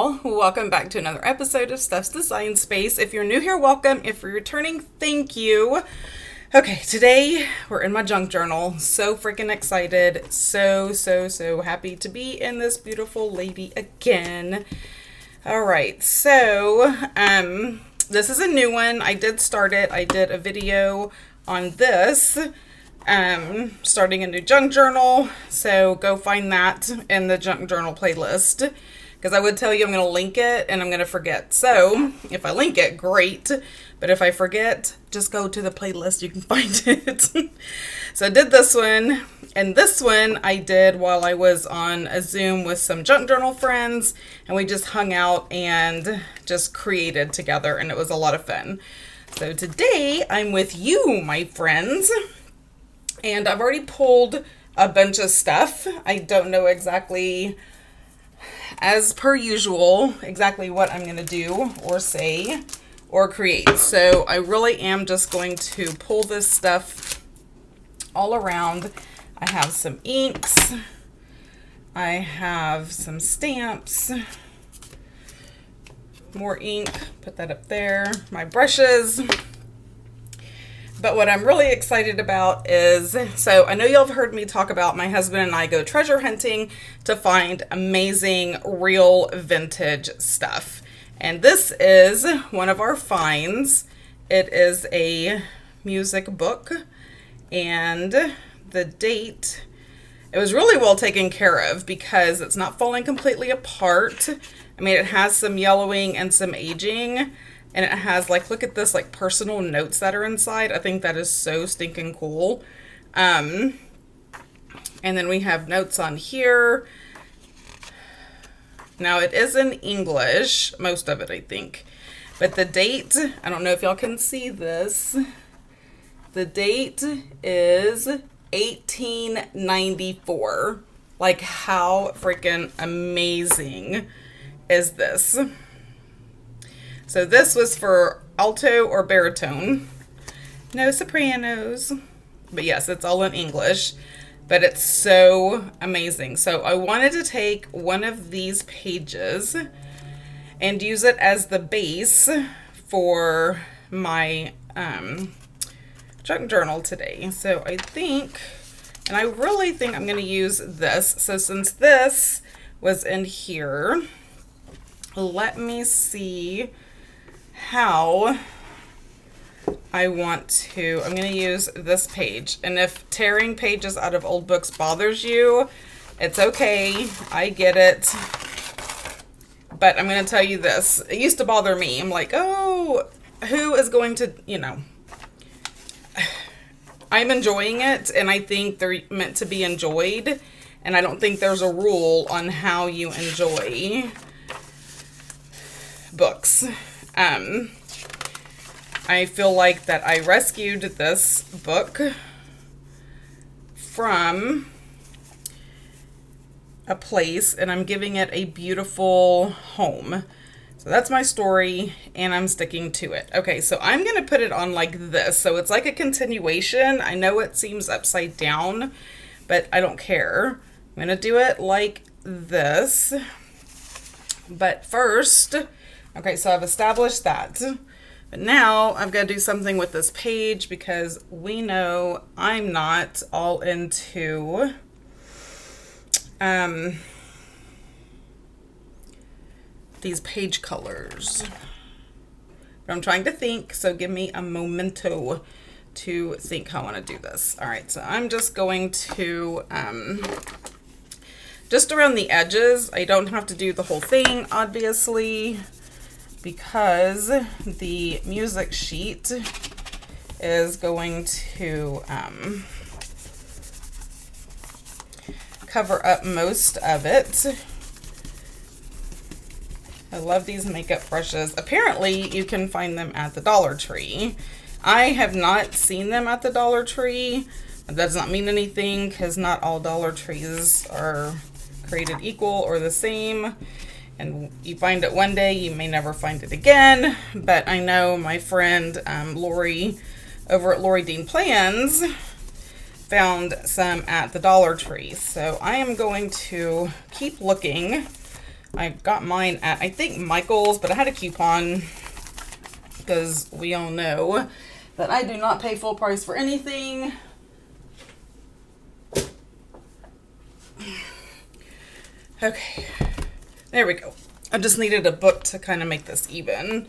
y'all. Welcome back to another episode of Steph's Design Space. If you're new here, welcome. If you're returning, thank you. Okay, today we're in my junk journal. So freaking excited. So happy to be in this beautiful lady again. All right, so this is a new one. I did start it. I did a video on this. Starting a new junk journal, so go find that in the junk journal playlist, because I would tell you I'm going to link it and I'm going to forget. So if I link it, great, but if I forget, just go to the playlist, you can find it. So I did this one, and this one I did while I was on a Zoom with some junk journal friends, and we just hung out and just created together, and it was a lot of fun. So today I'm with you, my friends. And I've already pulled a bunch of stuff. I don't know exactly, as per usual, exactly what I'm going to do or say or create. So I really am just going to pull this stuff all around. I have some inks. I have some stamps. More ink. Put that up there. My brushes. But what I'm really excited about is, so I know y'all have heard me talk about my husband and I go treasure hunting to find amazing, real vintage stuff. And this is one of our finds. It is a music book, and the date, it was really well taken care of because it's not falling completely apart. I mean, it has some yellowing and some aging. And it has, like, look at this, like, personal notes that are inside. I think that is so stinking cool. And then we have notes on here. Now, it is in English, most of it, I think. But the date, I don't know if y'all can see this. The date is 1894. Like, how freaking amazing is this? So this was for alto or baritone. No sopranos. But yes, it's all in English. But it's so amazing. So I wanted to take one of these pages and use it as the base for my junk journal today. So I think, and I really think I'm going to use this. So since this was in here, let me see how I want to, I'm going to use this page. And if tearing pages out of old books bothers you, it's okay. I get it. But I'm going to tell you this. It used to bother me. I'm like, oh, who is going to, you know. I'm enjoying it, and I think they're meant to be enjoyed. And I don't think there's a rule on how you enjoy books. I feel like that I rescued this book from a place, and I'm giving it a beautiful home. So that's my story, and I'm sticking to it. Okay, so I'm going to put it on like this. So it's like a continuation. I know it seems upside down, but I don't care. I'm going to do it like this. But first, okay, so I've established that. But now I've got to do something with this page because we know I'm not all into these page colors. But I'm trying to think, so give me a momento to think how I want to do this. All right, so I'm just going to just around the edges. I don't have to do the whole thing, obviously, because the music sheet is going to cover up most of it. I love these makeup brushes. Apparently, you can find them at the Dollar Tree. I have not seen them at the Dollar Tree. That does not mean anything because not all Dollar Trees are created equal or the same. And you find it one day, you may never find it again. But I know my friend Lori over at Lori Dean Plans found some at the Dollar Tree. So I am going to keep looking I got mine at, I think, Michael's, but I had a coupon because we all know that I do not pay full price for anything. Okay, there we go. I just needed a book to kind of make this even.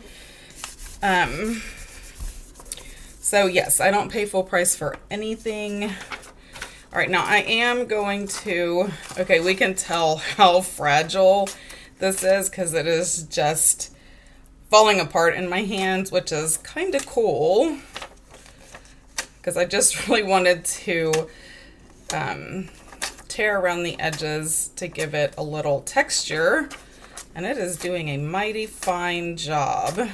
So yes, I don't pay full price for anything. All right, now I am going to, okay, we can tell how fragile this is because it is just falling apart in my hands, which is kind of cool because I just really wanted to tear around the edges to give it a little texture, and it is doing a mighty fine job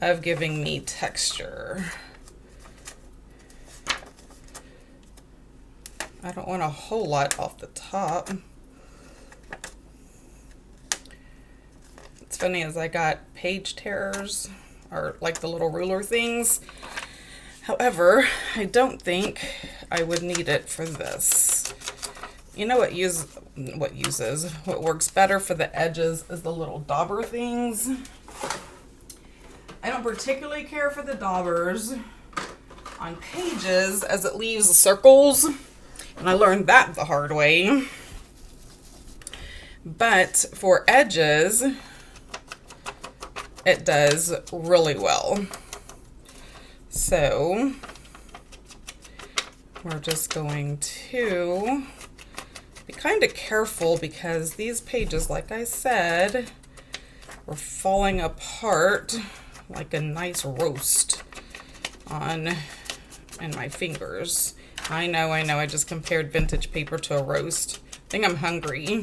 of giving me texture. I don't want a whole lot off the top. It's funny as I got page tearers, or like the little ruler things. However, I don't think I would need it for this. You know what works better for the edges is the little dauber things. I don't particularly care for the daubers on pages as it leaves circles, and I learned that the hard way. But for edges, it does really well. So we're just going to be kind of careful because these pages, like I said, were falling apart like a nice roast in my fingers. I know, I just compared vintage paper to a roast. I think I'm hungry.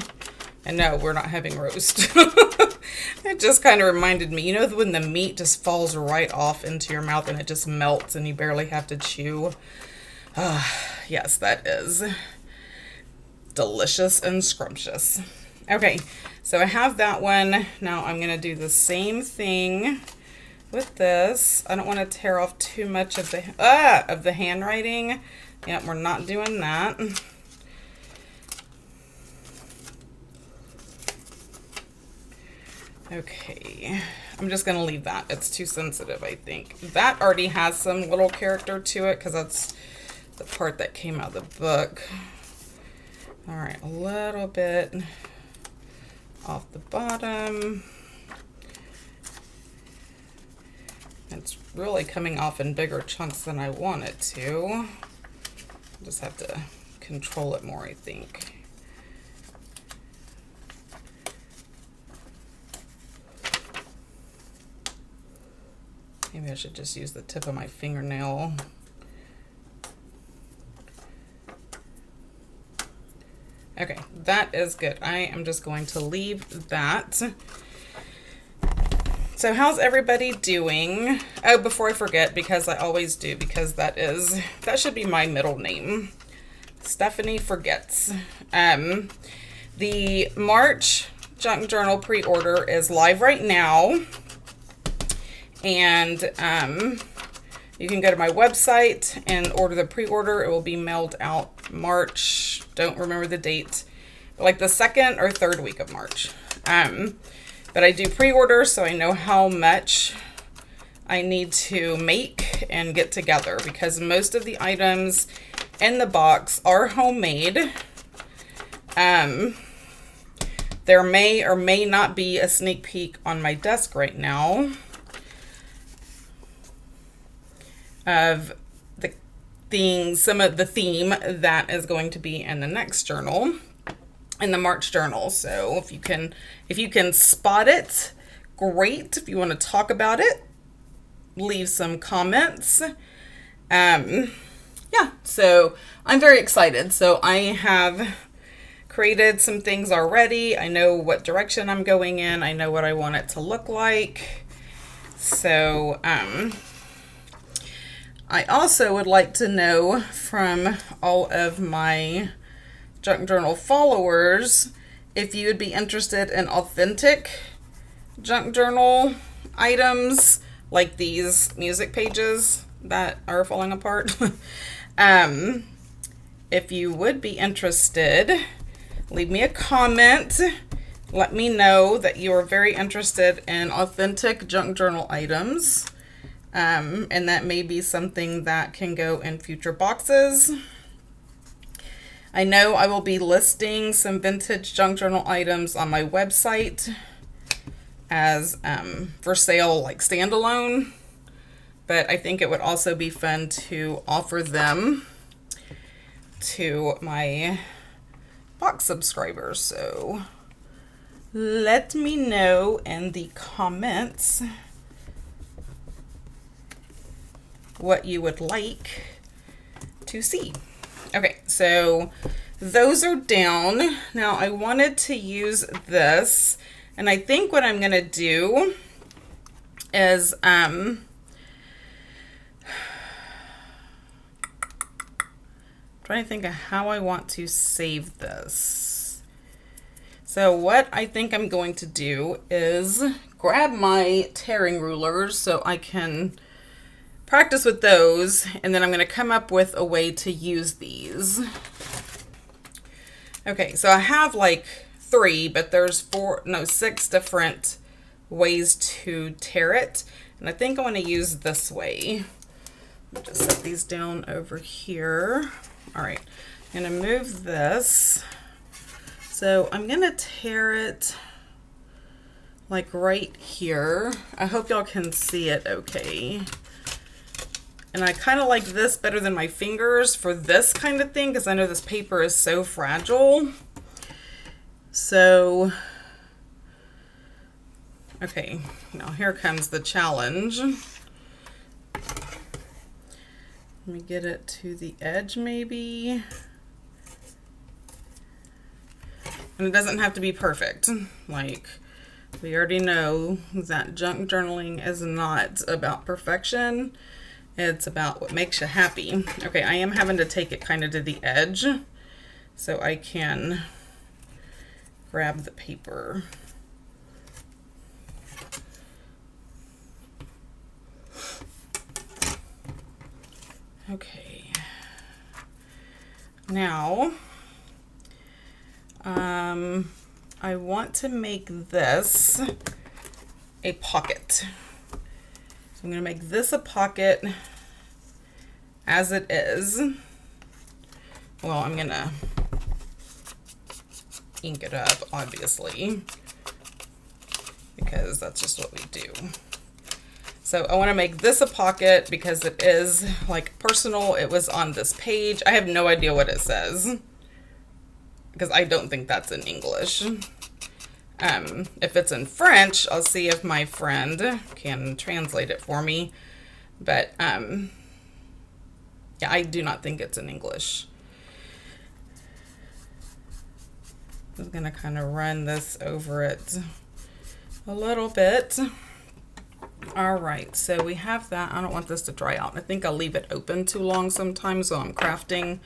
And no, we're not having roast. It just kind of reminded me, you know, when the meat just falls right off into your mouth and it just melts and you barely have to chew? Yes, that is delicious and scrumptious. Okay, so I have that one. Now I'm going to do the same thing with this. I don't want to tear off too much of the handwriting. Yep, we're not doing that. Okay, I'm just going to leave that. It's too sensitive, I think. That already has some little character to it because that's the part that came out of the book. All right, a little bit off the bottom. It's really coming off in bigger chunks than I want it to. Just have to control it more, I think. Maybe I should just use the tip of my fingernail. Okay, that is good. I am just going to leave that. So how's everybody doing? Oh, before I forget, because I always do, because that should be my middle name. Stephanie Forgets. The March Junk Journal pre-order is live right now. And you can go to my website and order the pre-order. It will be mailed out March, don't remember the date, but like the 2nd or 3rd week of March. But I do pre-order, so I know how much I need to make and get together because most of the items in the box are homemade. There may or may not be a sneak peek on my desk right now of the things, some of the theme that is going to be in the next journal, in the March journal. So if you can spot it, great. If you want to talk about it, leave some comments. Yeah, so I'm very excited. So I have created some things already. I know what direction I'm going in. I know what I want it to look like. So, I also would like to know from all of my Junk Journal followers if you would be interested in authentic Junk Journal items like these music pages that are falling apart. If you would be interested, leave me a comment let me know that you are very interested in authentic junk journal items. And that may be something that can go in future boxes. I know I will be listing some vintage junk journal items on my website as for sale, like standalone, but I think it would also be fun to offer them to my box subscribers. So let me know in the comments what you would like to see. Okay, so those are down. Now I wanted to use this, and I think what I'm gonna do is trying to think of how I want to save this. So what I think I'm going to do is grab my tearing rulers so I can practice with those, and then I'm going to come up with a way to use these. Okay, so I have like 3, but there's 6 different ways to tear it, and I think I want to use this way. Just set these down over here. All right, I'm going to move this. So I'm going to tear it like right here. I hope y'all can see it okay. And I kind of like this better than my fingers for this kind of thing, because I know this paper is so fragile. So, okay, now here comes the challenge. Let me get it to the edge maybe. And it doesn't have to be perfect. Like, we already know that junk journaling is not about perfection. It's about what makes you happy. Okay, I am having to take it kind of to the edge so I can grab the paper. Okay. Now, I want to make this a pocket. So I'm going to make this a pocket as it is. Well, I'm going to ink it up, obviously, because that's just what we do. So I want to make this a pocket because it is like personal. It was on this page. I have no idea what it says because I don't think that's in English. If it's in French, I'll see if my friend can translate it for me. But yeah, I do not think it's in English. I'm going to kind of run this over it a little bit. All right, so we have that. I don't want this to dry out. I think I'll leave it open too long sometimes while I'm crafting.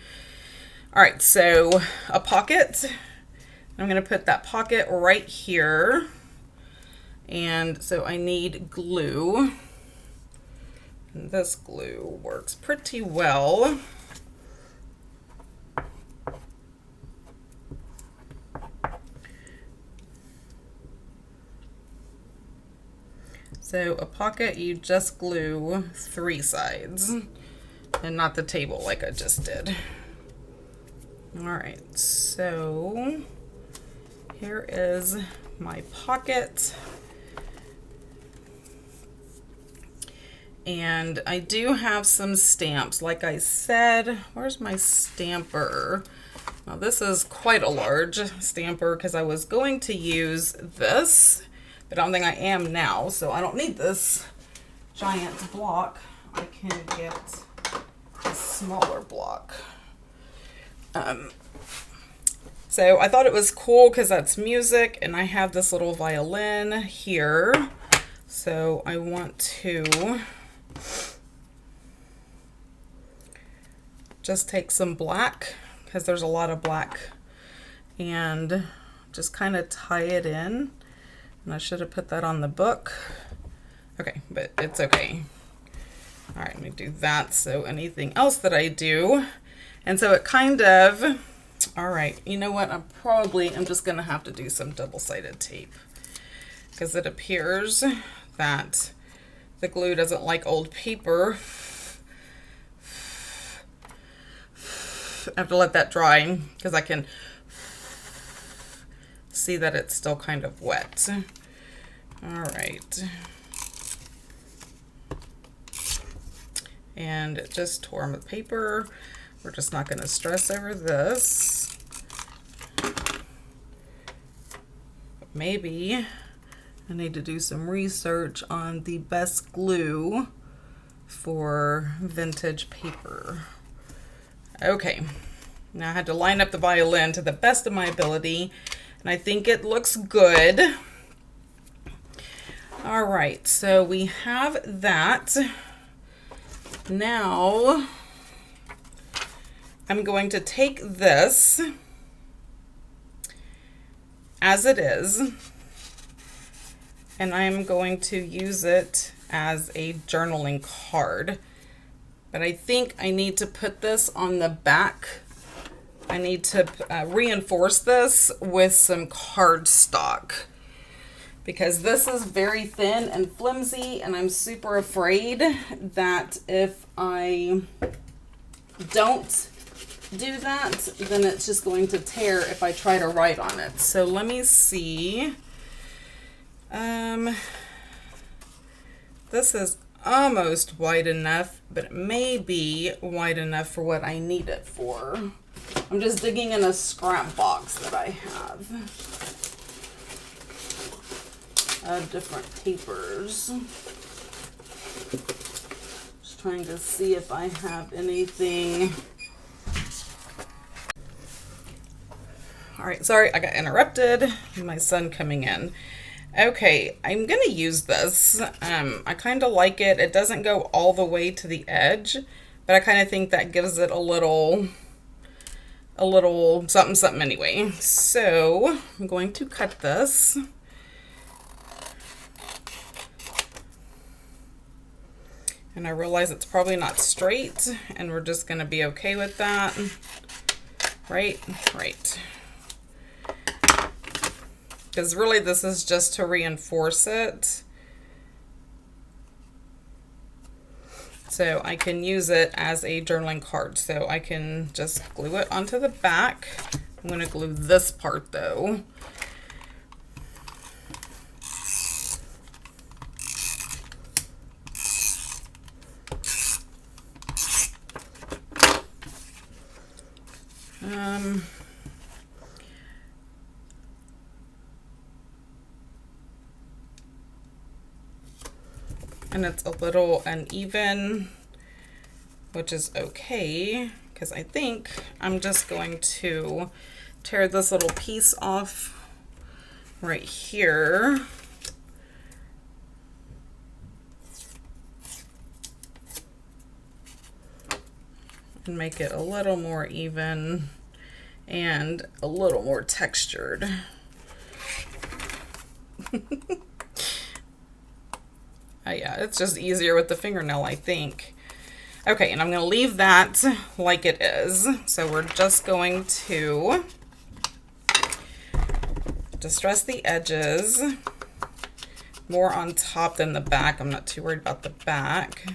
All right, so a pocket. I'm going to put that pocket right here. And so I need glue. And this glue works pretty well. So a pocket, you just glue 3 sides and not the table like I just did. All right, so here is my pocket. And I do have some stamps. Like I said, where's my stamper? Now this is quite a large stamper because I was going to use this, but I don't think I am now, so I don't need this giant block. I can get a smaller block. So I thought it was cool because that's music, and I have this little violin here. So I want to just take some black, because there's a lot of black, and just kind of tie it in. And I should have put that on the book. Okay, but it's okay. All right, let me do that. So anything else that I do, and so it kind of All right, you know what? I'm just gonna have to do some double-sided tape because it appears that the glue doesn't like old paper. I have to let that dry because I can see that it's still kind of wet. All right. And it just tore my paper. We're just not going to stress over this. Maybe I need to do some research on the best glue for vintage paper. Okay, now I had to line up the violin to the best of my ability, and I think it looks good. All right, so we have that. Now I'm going to take this as it is, and I'm going to use it as a journaling card. But I think I need to put this on the back. I need to reinforce this with some cardstock because this is very thin and flimsy, and I'm super afraid that if I don't do that, then it's just going to tear if I try to write on it. So let me see. This is almost wide enough, but it may be wide enough for what I need it for. I'm just digging in a scrap box that I have of different papers. Just trying to see if I have anything. All right, sorry, I got interrupted. My son coming in. Okay, I'm gonna use this. I kind of like it. It doesn't go all the way to the edge, but I kind of think that gives it a little something something anyway. So I'm going to cut this. And I realize it's probably not straight, and we're just gonna be okay with that. Right. Because really this is just to reinforce it. So I can use it as a journaling card. So I can just glue it onto the back. I'm going to glue this part though. And it's a little uneven, which is okay, because I think I'm just going to tear this little piece off right here. And make it a little more even and a little more textured. Yeah, it's just easier with the fingernail, I think. Okay, and I'm going to leave that like it is. So we're just going to distress the edges more on top than the back. I'm not too worried about the back.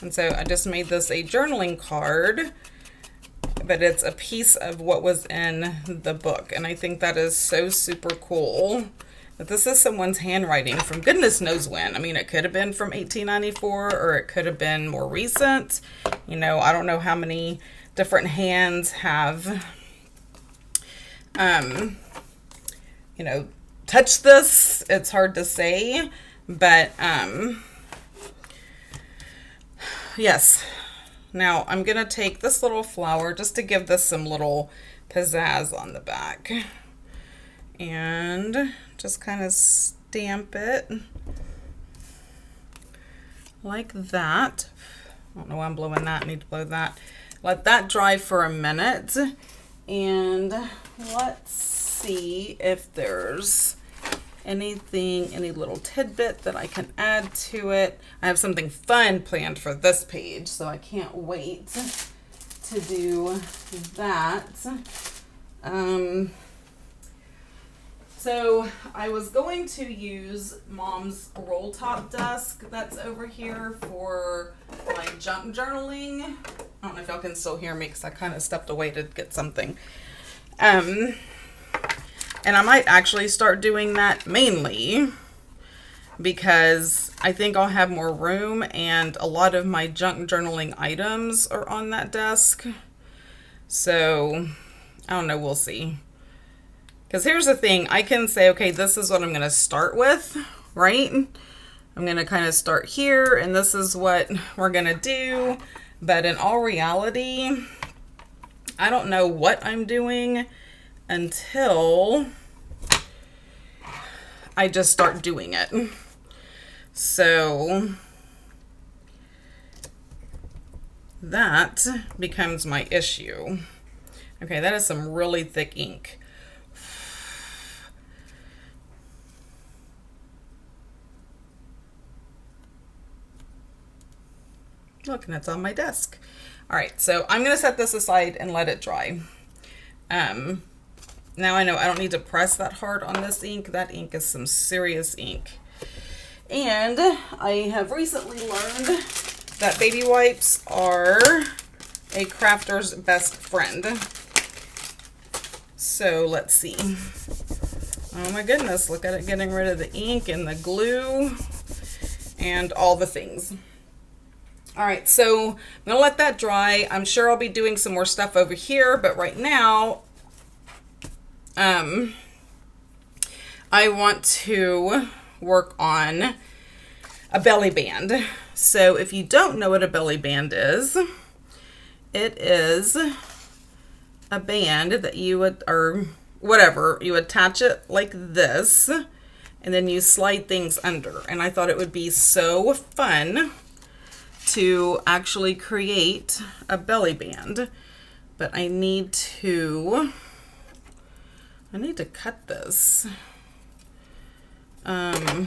And so I just made this a journaling card, but it's a piece of what was in the book. And I think that is so super cool. But this is someone's handwriting from goodness knows when. I mean, it could have been from 1894 or it could have been more recent. You know, I don't know how many different hands have, you know, touched this. It's hard to say, but yes. Now I'm going to take this little flower just to give this some little pizzazz on the back. And just kind of stamp it like that. I don't know why I'm blowing that. I need to blow that. Let that dry for a minute. And let's see if there's anything, any little tidbit that I can add to it. I have something fun planned for this page, so I can't wait to do that. So I was going to use Mom's roll top desk that's over here for my junk journaling. I don't know if y'all can still hear me because I kind of stepped away to get something. And I might actually start doing that mainly because I think I'll have more room and a lot of my junk journaling items are on that desk. So I don't know, we'll see. Because here's the thing, I can say, okay, this is what I'm going to start with, right? I'm going to kind of start here, and this is what we're going to do. But in all reality, I don't know what I'm doing until I just start doing it. So that becomes my issue. Okay, that is some really thick ink. Look, and it's on my desk. All right, so I'm going to set this aside and let it dry. Now I know I don't need to press that hard on this ink. That ink is some serious ink. And I have recently learned that baby wipes are a crafter's best friend. So let's see. Oh my goodness, look at it getting rid of the ink and the glue and all the things. All right, so I'm gonna let that dry. I'm sure I'll be doing some more stuff over here, but right now, I want to work on a belly band. So if you don't know what a belly band is, it is a band that you would, or whatever, you attach it like this, and then you slide things under. And I thought it would be so fun to actually create a belly band, but I need to cut this. All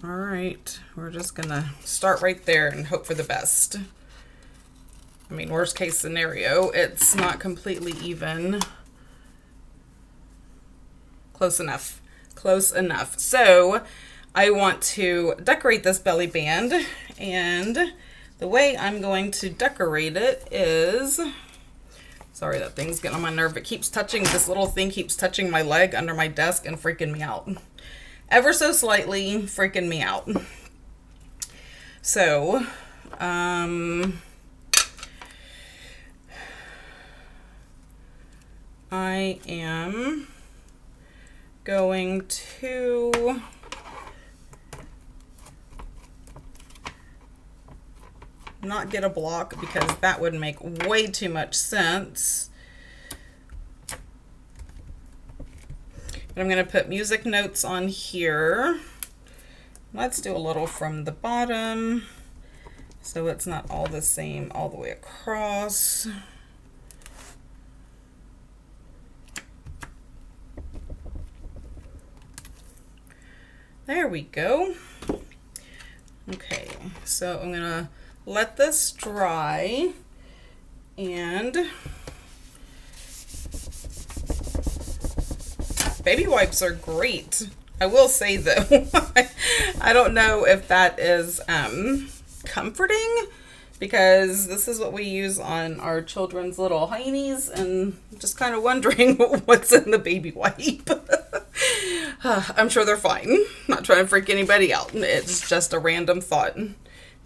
right, we're just gonna start right there and hope for the best. I mean, worst case scenario, it's not completely even. Close enough, close enough. So I want to decorate this belly band, and the way I'm going to decorate it is, sorry, that thing's getting on my nerve. It keeps touching, this little thing keeps touching my leg under my desk and freaking me out. Ever so slightly freaking me out. So, I am going to not get a block because that would make way too much sense. But I'm going to put music notes on here. Let's do a little from the bottom so it's not all the same all the way across. There we go. Okay, so I'm gonna let this dry, and baby wipes are great. I will say though, I don't know if that is comforting, because this is what we use on our children's little heinies, and just kind of wondering what's in the baby wipe. I'm sure they're fine. Not trying to freak anybody out. It's just a random thought. And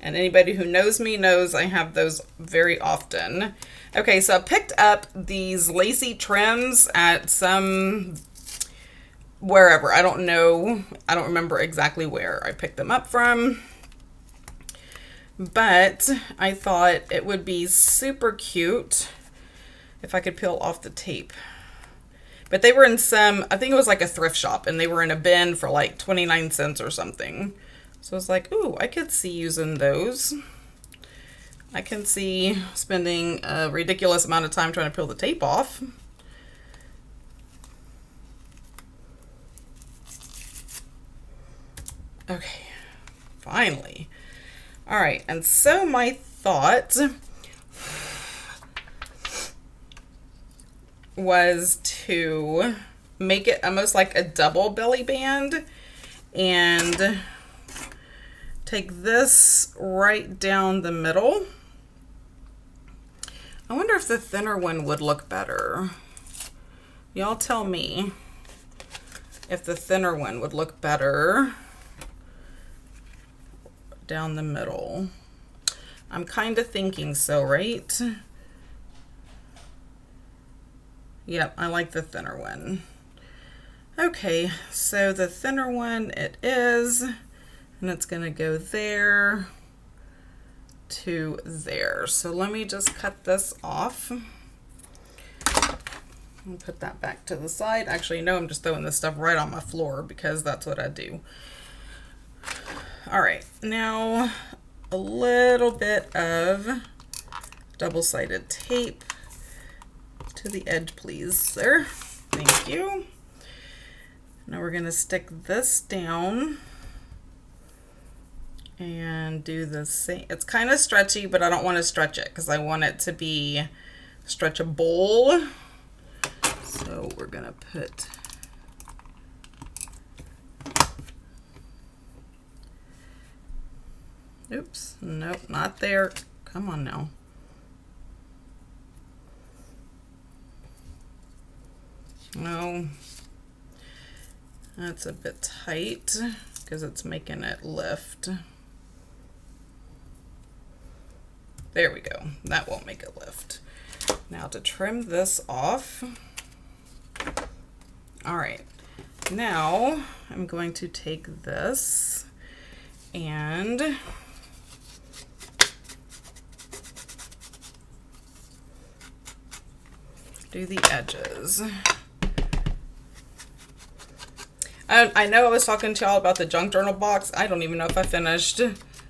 anybody who knows me knows I have those very often. Okay, so I picked up these lacy trims at some, wherever. I don't know. I don't remember exactly where I picked them up from. But I thought it would be super cute if I could peel off the tape. But they were in some, I think it was like a thrift shop, and they were in a bin for like 29 cents or something. So I was like, ooh, I could see using those. I can see spending a ridiculous amount of time trying to peel the tape off. Okay, finally. All right, and so my thought was to make it almost like a double belly band and take this right down the middle. I wonder if the thinner one would look better. Y'all tell me if the thinner one would look better down the middle. I'm kind of thinking so, right? Yep, I like the thinner one. Okay, so the thinner one it is, and it's gonna go there to there. So let me just cut this off. I'll put that back to the side. Actually, no, I'm just throwing this stuff right on my floor because that's what I do. All right, now a little bit of double-sided tape to the edge, please, sir. Thank you. Now we're gonna stick this down and do the same. It's kind of stretchy, but I don't want to stretch it because I want it to be stretchable. So we're gonna put oops, nope, not there. Come on now. No, that's a bit tight because it's making it lift. There we go. That won't make it lift. Now to trim this off. All right, now I'm going to take this and do the edges. I know I was talking to y'all about the junk journal box. I don't even know if I finished.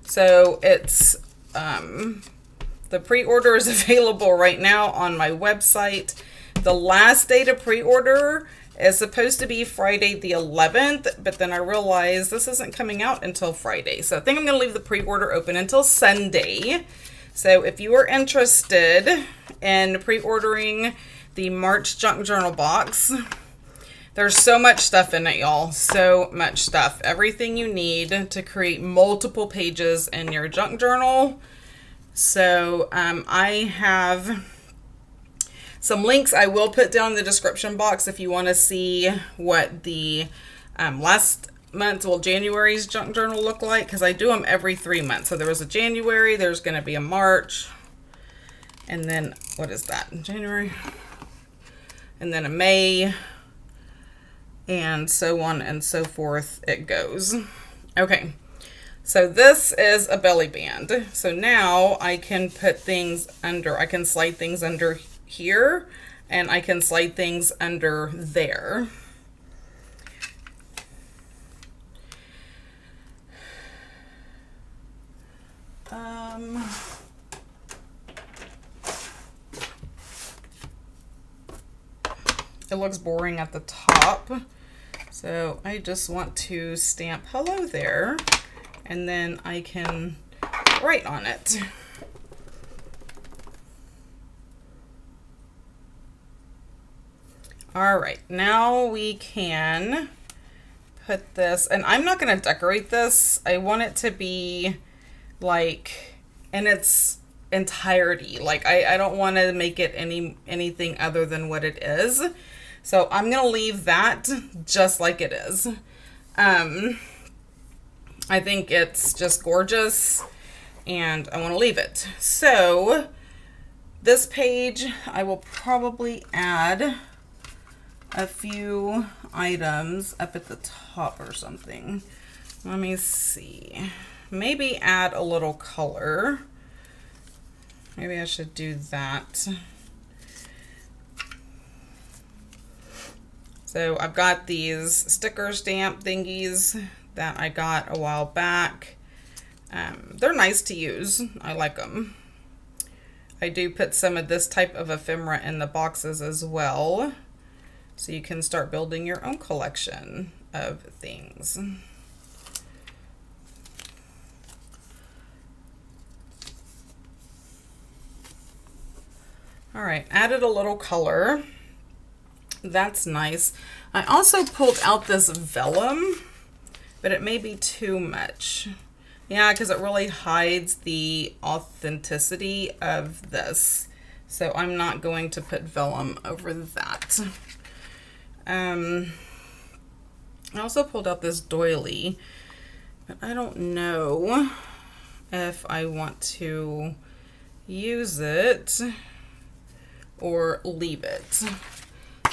So it's the pre-order is available right now on my website. The last day to pre-order is supposed to be Friday the 11th, but then I realized this isn't coming out until Friday. So I think I'm going to leave the pre-order open until Sunday. So if you are interested in pre-ordering the March junk journal box, there's so much stuff in it, y'all. So much stuff. Everything you need to create multiple pages in your junk journal. So I have some links I will put down in the description box if you want to see what the last month, well, January's junk journal look like, because I do them every 3 months. So there was a January, there's going to be a March, and then what is that? January, and then a May, and so on and so forth it goes. Okay, so this is a belly band. So now I can put things under, I can slide things under here, and I can slide things under there. It looks boring at the top. So I just want to stamp hello there, and then I can write on it. All right, now we can put this, and I'm not going to decorate this. I want it to be like in its entirety. Like I don't want to make it anything other than what it is. So I'm going to leave that just like it is. I think it's just gorgeous, and I want to leave it. So this page, I will probably add a few items up at the top or something. Let me see. Maybe add a little color. Maybe I should do that. So I've got these sticker stamp thingies that I got a while back. They're nice to use. I like them. I do put some of this type of ephemera in the boxes as well, so you can start building your own collection of things. All right, added a little color. That's nice. I also pulled out this vellum, but it may be too much. Yeah, because it really hides the authenticity of this. So I'm not going to put vellum over that. I also pulled out this doily, but I don't know if I want to use it or leave it.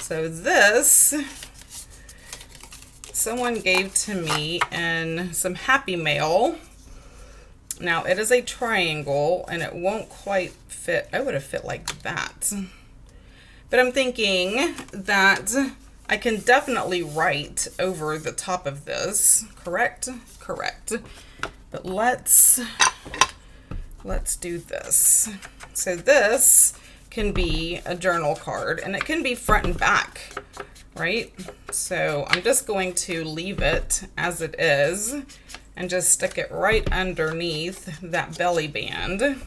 So this, someone gave to me in some Happy Mail. Now it is a triangle and it won't quite fit. I would have fit like that. But I'm thinking that I can definitely write over the top of this. Correct? Correct. But let's do this. So this can be a journal card and it can be front and back, right? So I'm just going to leave it as it is and just stick it right underneath that belly band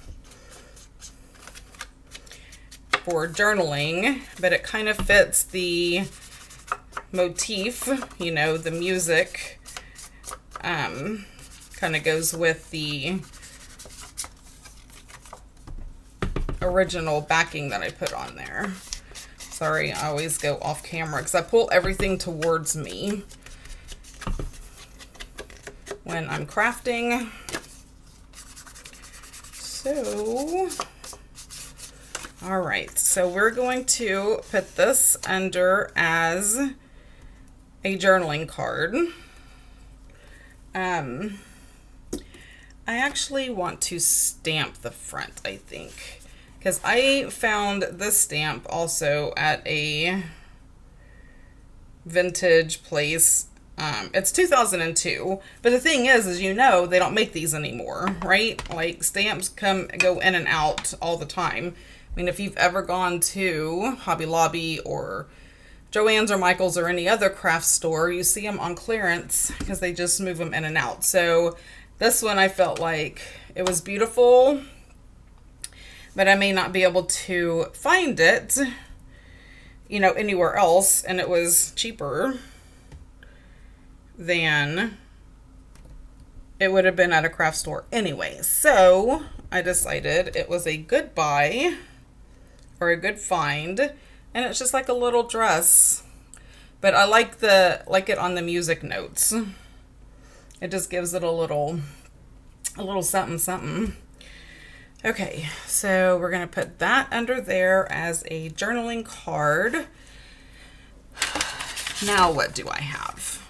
for journaling, but it kind of fits the motif, you know, the music kind of goes with the original backing that I put on there. Sorry, I always go off camera because I pull everything towards me when I'm crafting. So, all right, so we're going to put this under as a journaling card. I actually want to stamp the front, I think, because I found this stamp also at a vintage place. It's 2002, but the thing is, you know, they don't make these anymore, right? Like stamps go in and out all the time. I mean, if you've ever gone to Hobby Lobby or Joann's or Michael's or any other craft store, you see them on clearance because they just move them in and out. So this one, I felt like it was beautiful, but I may not be able to find it, you know, anywhere else, and it was cheaper than it would have been at a craft store anyway. So I decided it was a good buy or a good find, and it's just like a little dress, but I like it on the music notes. It just gives it a little something something. Okay, so we're gonna put that under there as a journaling card. Now what do I have?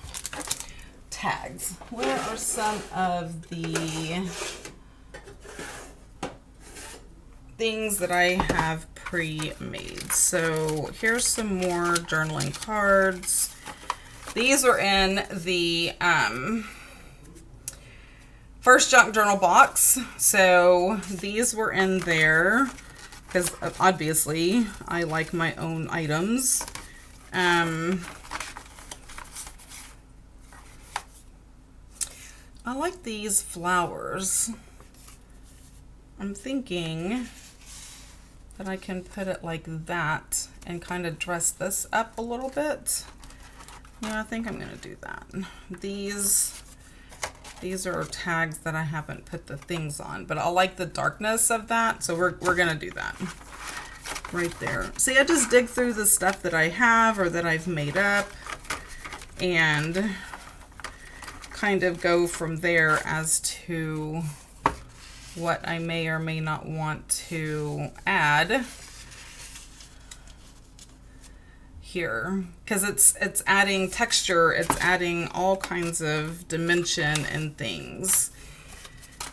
Tags. Where are some of the things that I have pre-made? So here's some more journaling cards. These are in the first junk journal box. So these were in there because obviously I like my own items. I like these flowers. I'm thinking that I can put it like that and kind of dress this up a little bit. Yeah, I think I'm gonna do that. These are tags that I haven't put the things on, but I like the darkness of that, so we're gonna do that right there. See, I just dig through the stuff that I have or that I've made up and kind of go from there as to what I may or may not want to add here, because it's adding texture, it's adding all kinds of dimension and things.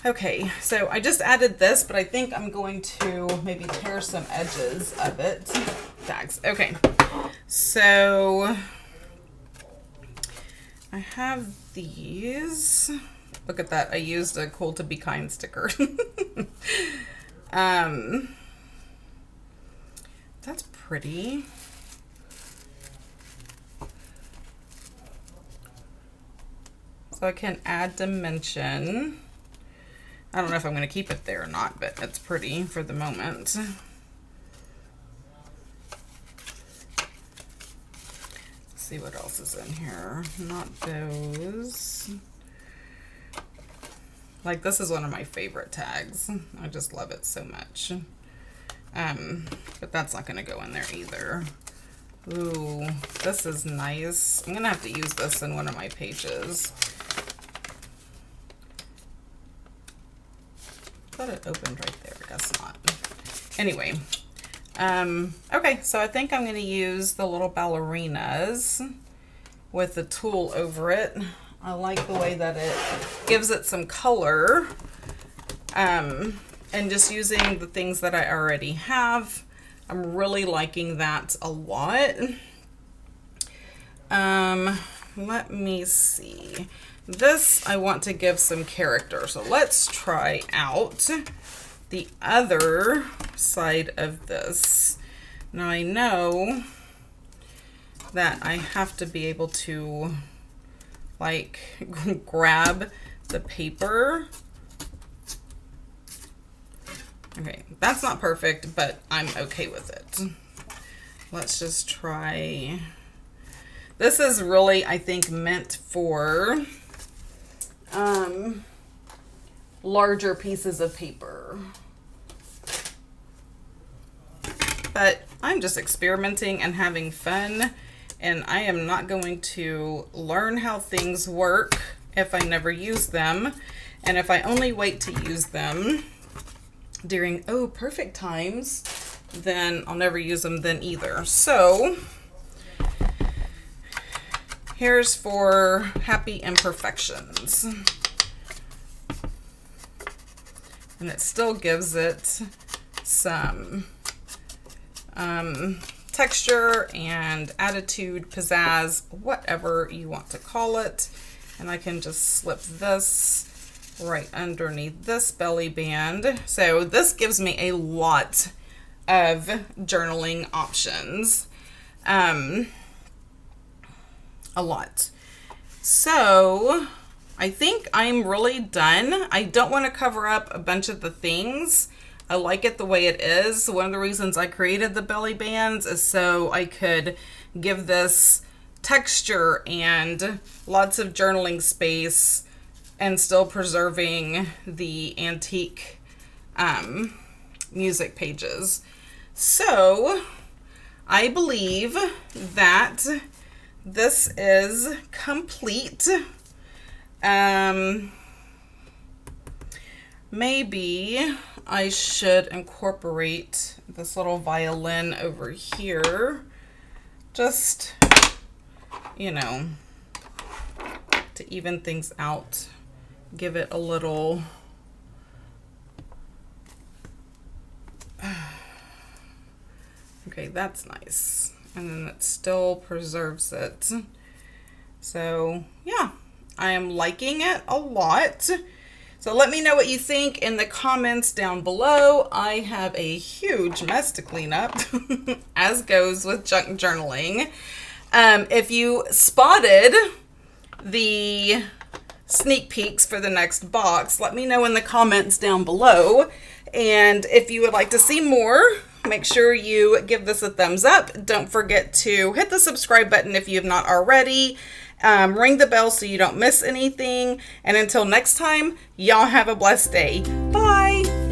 Okay, so I just added this, but I think I'm going to maybe tear some edges of it. Tags. Okay, so I have these. Look at that. I used a Cool to Be Kind sticker. That's pretty. So I can add dimension. I don't know if I'm going to keep it there or not, but it's pretty for the moment. see what else is in here. Not those. Like, this is one of my favorite tags. I just love it so much. But that's not going to go in there either. Ooh, this is nice. I'm going to have to use this in one of my pages. I thought it opened right there. I guess not. Anyway. Okay, so I think I'm going to use the little ballerinas with the tulle over it. I like the way that it gives it some color. And just using the things that I already have, I'm really liking that a lot. Let me see. This I want to give some character. So let's try out the other side of this. Now I know that I have to be able to like grab the paper. Okay, that's not perfect, but I'm okay with it. Let's just try. This is really, I think, meant for larger pieces of paper. But I'm just experimenting and having fun, and I am not going to learn how things work if I never use them. And if I only wait to use them during, oh, perfect times, then I'll never use them then either. So here's for happy imperfections. And it still gives it some texture and attitude, pizzazz, whatever you want to call it. And I can just slip this right underneath this belly band. So this gives me a lot of journaling options. A lot. So I think I'm really done. I don't want to cover up a bunch of the things. I like it the way it is. One of the reasons I created the belly bands is so I could give this texture and lots of journaling space and still preserving the antique music pages. So I believe that this is complete. Maybe I should incorporate this little violin over here, just, you know, to even things out, give it a little, okay, that's nice. And then it still preserves it. So yeah, I am liking it a lot. So let me know what you think in the comments down below. I have a huge mess to clean up, as goes with junk journaling. If you spotted the sneak peeks for the next box, let me know in the comments down below. And if you would like to see more, make sure you give this a thumbs up. Don't forget to hit the subscribe button if you have not already. Ring the bell so you don't miss anything. And until next time, y'all have a blessed day. Bye.